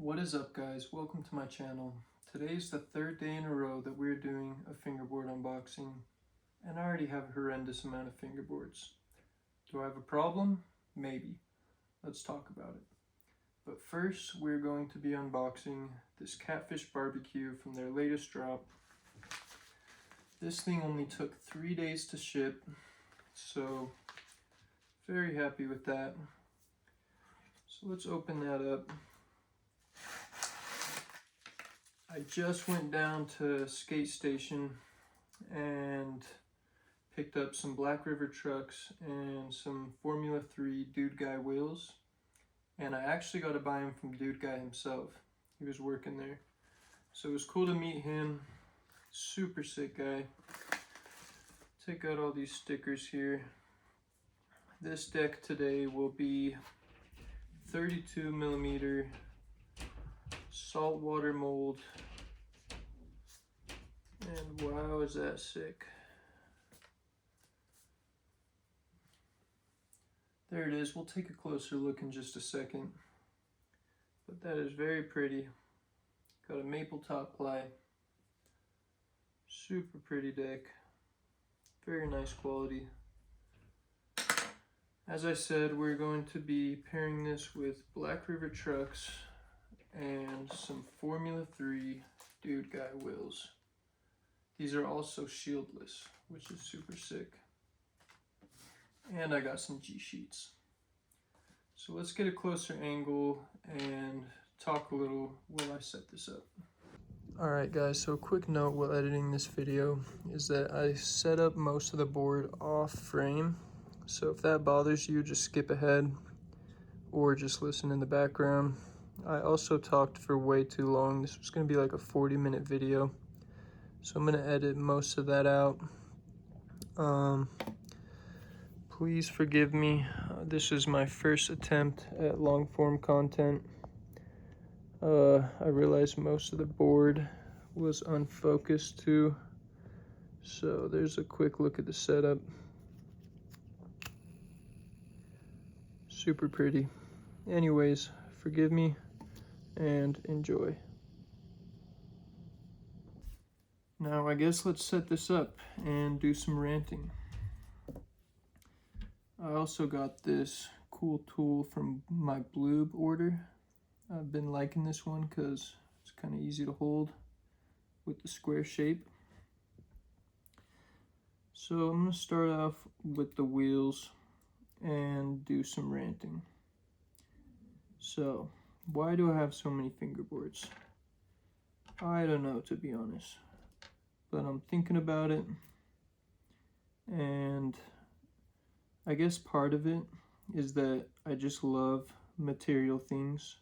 What is up, guys? Welcome to my channel. Today's the third day in a row that we're doing a fingerboard unboxing, and I already have a horrendous amount of fingerboards. Do I have a problem? Maybe. Let's talk about it. But first, we're going to be unboxing this Catfish Barbecue from their latest drop. This thing only took 3 days to ship, so very happy with that. So let's open that up. I just went down to Skate Station and picked up some Black River trucks and some Formula 3 Dude Guy wheels. And I actually got to buy them from Dude Guy himself. He was working there. So it was cool to meet him. Super sick guy. Take out all these stickers here. This deck today will be 32mm saltwater mold, and wow, is that sick. There it is. We'll take a closer look in just a second, but that is very pretty. Got a maple top ply, super pretty deck, very nice quality. As I said, we're going to be pairing this with Black River trucks and some Formula 3 Dude Guy wheels. These are also shieldless, which is super sick. And I got some G-sheets. So let's get a closer angle and talk a little while I set this up. Alright guys, so a quick note while editing this video is that I set up most of the board off frame. So if that bothers you, just skip ahead or just listen in the background. I also talked for way too long. This was going to be like a 40-minute video, so I'm going to edit most of that out. Please forgive me. This is my first attempt at long-form content. I realized most of the board was unfocused too, so there's a quick look at the setup. Super pretty. Anyways, forgive me and enjoy. Now I guess let's set this up and do some ranting. I also got this cool tool from my Bloob order. I've been liking this one because it's kind of easy to hold with the square shape. So I'm going to start off with the wheels and do some ranting. So, why do I have so many fingerboards? I don't know, to be honest, but I'm thinking about it, and I guess part of it is that I just love material things,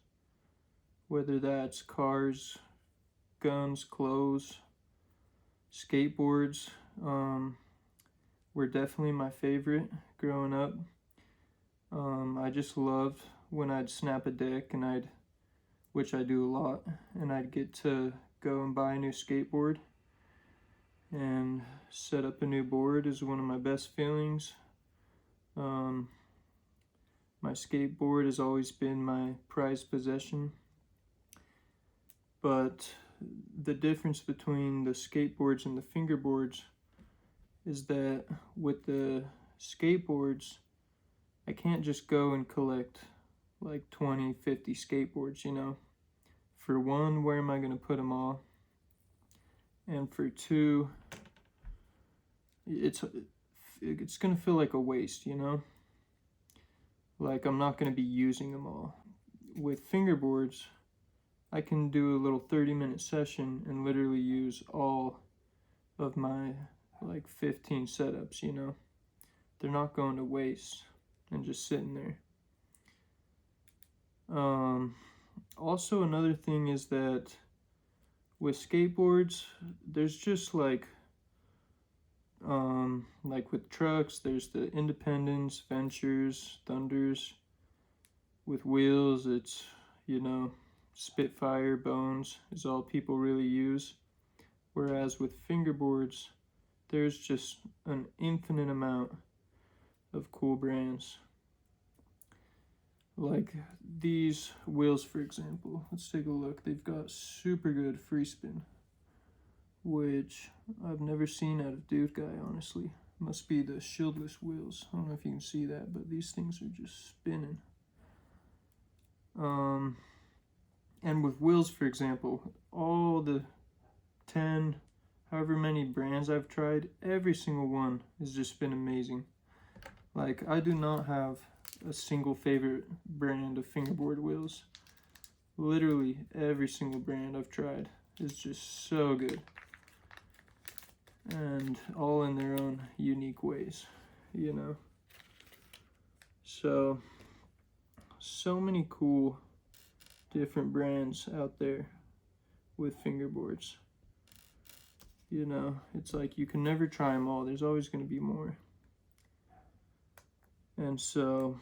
whether that's cars, guns, clothes, skateboards. Were definitely my favorite growing up. I just loved when I'd snap a deck and which I do a lot, and I'd get to go and buy a new skateboard, and set up a new board is one of my best feelings. My skateboard has always been my prized possession, but the difference between the skateboards and the fingerboards is that with the skateboards, I can't just go and collect like 20, 50 skateboards, you know. For one, where am I going to put them all? And for two, it's going to feel like a waste, you know? Like I'm not going to be using them all. With fingerboards, I can do a little 30-minute session and literally use all of my like 15 setups, you know? They're not going to waste and just sitting there. Also another thing is that with skateboards, there's just like with trucks, there's the Independence, Ventures, Thunders. With wheels, it's, you know, Spitfire, Bones is all people really use. Whereas with fingerboards, there's just an infinite amount of cool brands. Like these wheels, for example. Let's take a look. They've got super good free spin, which I've never seen out of Dude Guy, honestly. Must be the shieldless wheels. I don't know if you can see that, but these things are just spinning. And with wheels, for example, all the 10, however many brands I've tried, every single one has just been amazing. Like, I do not have a single favorite brand of fingerboard wheels. Literally every single brand I've tried is just so good. And all in their own unique ways, you know. So many cool different brands out there with fingerboards. You know, it's like you can never try them all. There's always going to be more. And so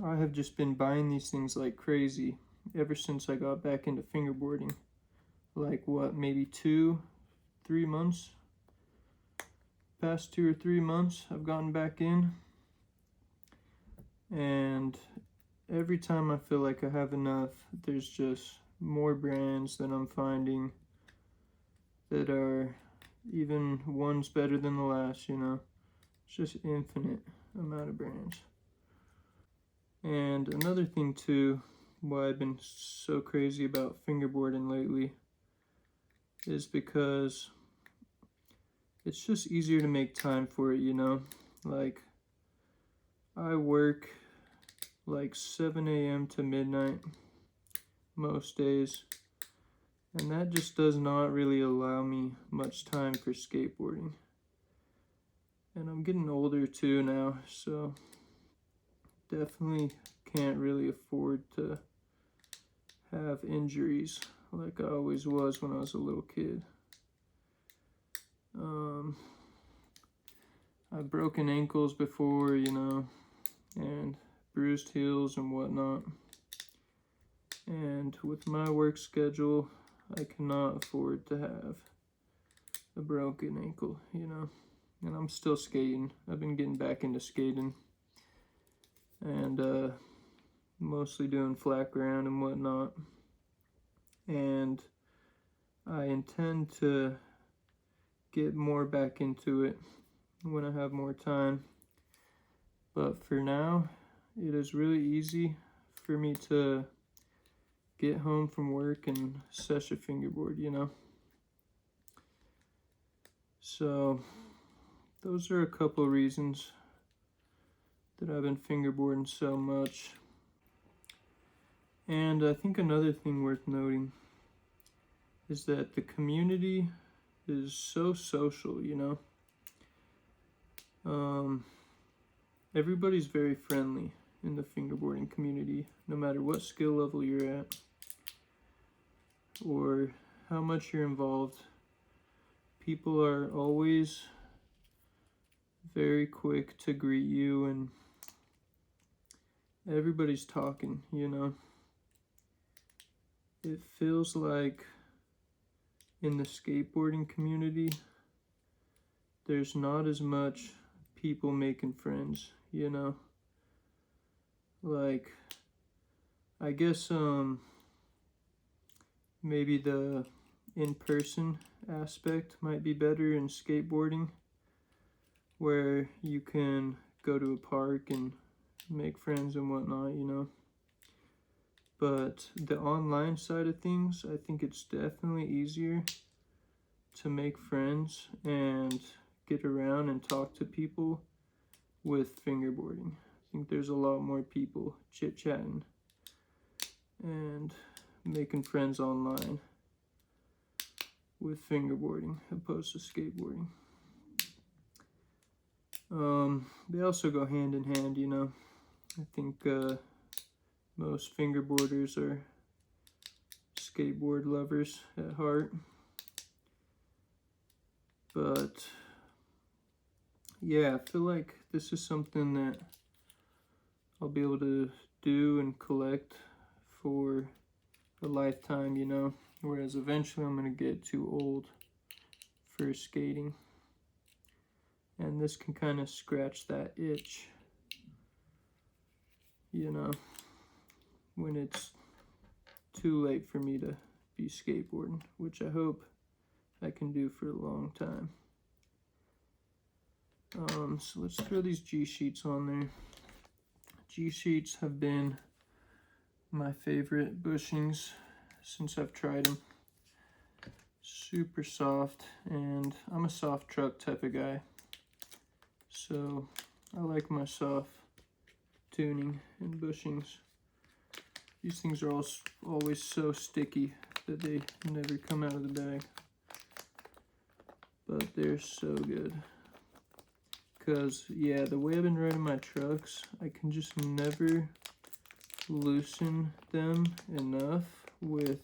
I have just been buying these things like crazy ever since I got back into fingerboarding. Like what, maybe 2-3 months? Past 2 or 3 months I've gotten back in. And every time I feel like I have enough, there's just more brands that I'm finding that are even one's better than the last, you know. It's just infinite amount of brands. And another thing too, why I've been so crazy about fingerboarding lately is because it's just easier to make time for it, you know. Like, I work like 7 a.m. to midnight most days, and that just does not really allow me much time for skateboarding. And I'm getting older too now, so definitely can't really afford to have injuries like I always was when I was a little kid. I've broken ankles before, you know, and bruised heels and whatnot. And with my work schedule, I cannot afford to have a broken ankle, you know. And I'm still skating. I've been getting back into skating. And mostly doing flat ground and whatnot. And I intend to get more back into it when I have more time. But for now, it is really easy for me to get home from work and sesh a fingerboard, you know. So those are a couple reasons that I've been fingerboarding so much. And I think another thing worth noting is that the community is so social, you know. Everybody's very friendly in the fingerboarding community, no matter what skill level you're at or how much you're involved. People are always very quick to greet you, and everybody's talking, you know. It feels like in the skateboarding community, there's not as much people making friends, you know. Like, I guess maybe the in-person aspect might be better in skateboarding, where you can go to a park and make friends and whatnot, you know. But the online side of things, I think it's definitely easier to make friends and get around and talk to people with fingerboarding. I think there's a lot more people chit-chatting and making friends online with fingerboarding opposed to skateboarding. They also go hand in hand, you know. I think most fingerboarders are skateboard lovers at heart. But yeah, I feel like this is something that I'll be able to do and collect for a lifetime, you know. Whereas eventually I'm going to get too old for skating. And this can kind of scratch that itch, you know, when it's too late for me to be skateboarding, which I hope I can do for a long time. So let's throw these G-sheets on there. G-sheets have been my favorite bushings since I've tried them. Super soft, and I'm a soft truck type of guy, so I like my soft tuning and bushings. These things are always so sticky that they never come out of the bag, but they're so good. Because, yeah, the way I've been riding my trucks, I can just never loosen them enough with,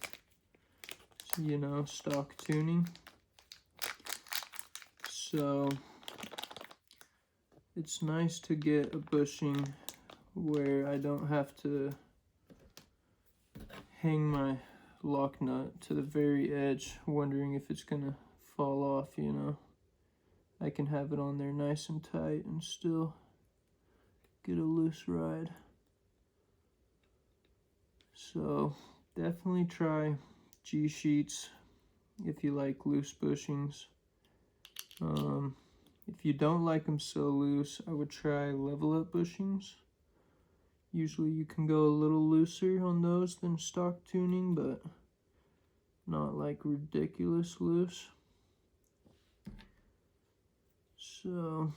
you know, stock tuning. So it's nice to get a bushing where I don't have to hang my lock nut to the very edge wondering if it's gonna fall off, you know. I can have it on there nice and tight and still get a loose ride. So definitely try G-sheets if you like loose bushings. If you don't like them so loose, I would try level up bushings. Usually you can go a little looser on those than stock tuning, but not like ridiculous loose. So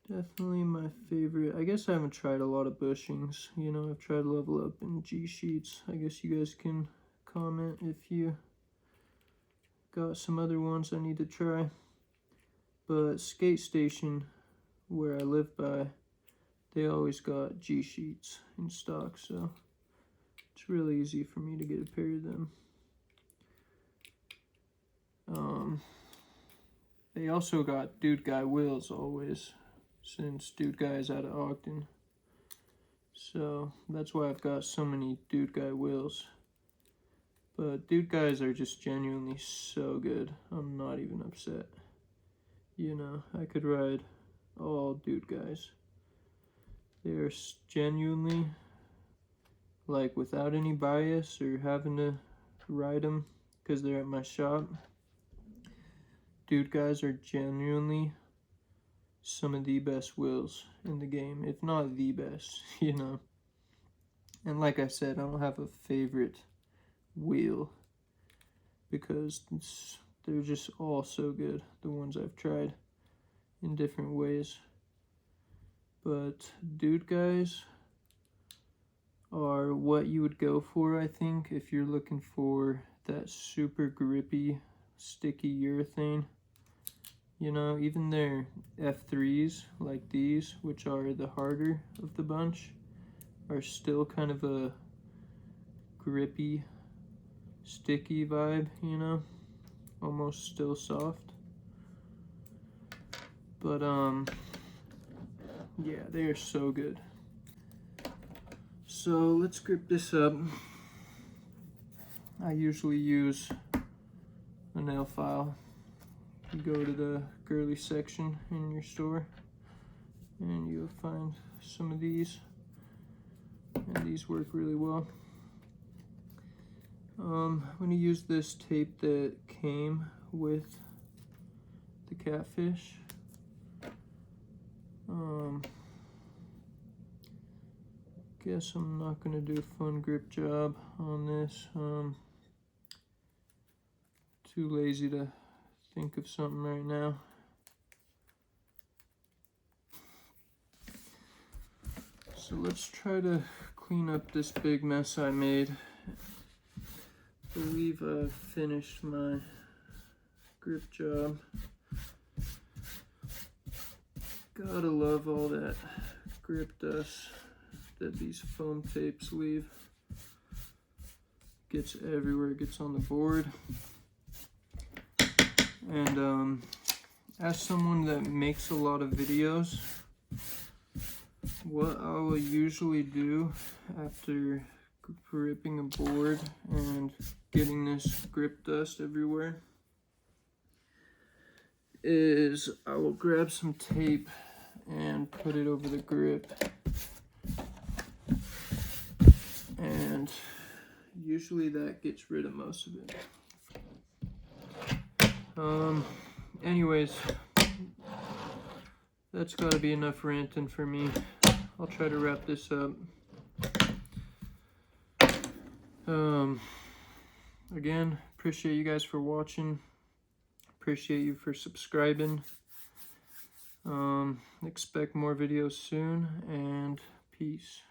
definitely my favorite. I guess I haven't tried a lot of bushings. You know, I've tried level up and G-sheets. I guess you guys can comment if you got some other ones I need to try. But Skate Station, where I live by, they always got G-sheets in stock, so it's really easy for me to get a pair of them. They also got Dude Guy wheels always, since Dude Guy is out of Ogden. So that's why I've got so many Dude Guy wheels. But Dude Guys are just genuinely so good. I'm not even upset. You know, I could ride all Dude Guys. They are genuinely, like, without any bias or having to ride them because they're at my shop. Dude Guys are genuinely some of the best wheels in the game, if not the best, you know. And like I said, I don't have a favorite wheel because they're just all so good, the ones I've tried in different ways. But Dude Guys are what you would go for, I think, if you're looking for that super grippy, sticky urethane. You know, even their F3s, like these, which are the harder of the bunch, are still kind of a grippy, sticky vibe, you know, almost still soft. But, yeah, they are so good. So let's grip this up. I usually use a nail file. You go to the girly section in your store and you'll find some of these, and these work really well. I'm going to use this tape that came with the Catfish. Guess I'm not going to do a fun grip job on this. Too lazy to think of something right now. So let's try to clean up this big mess I made. I believe I've finished my grip job. Gotta love all that grip dust that these foam tapes leave. Gets everywhere, gets on the board. And as someone that makes a lot of videos, what I will usually do after gripping a board and getting this grip dust everywhere is I will grab some tape and put it over the grip. And usually that gets rid of most of it. Anyways, that's got to be enough ranting for me. I'll try to wrap this up. Again, appreciate you guys for watching. Appreciate you for subscribing. Expect more videos soon, and peace.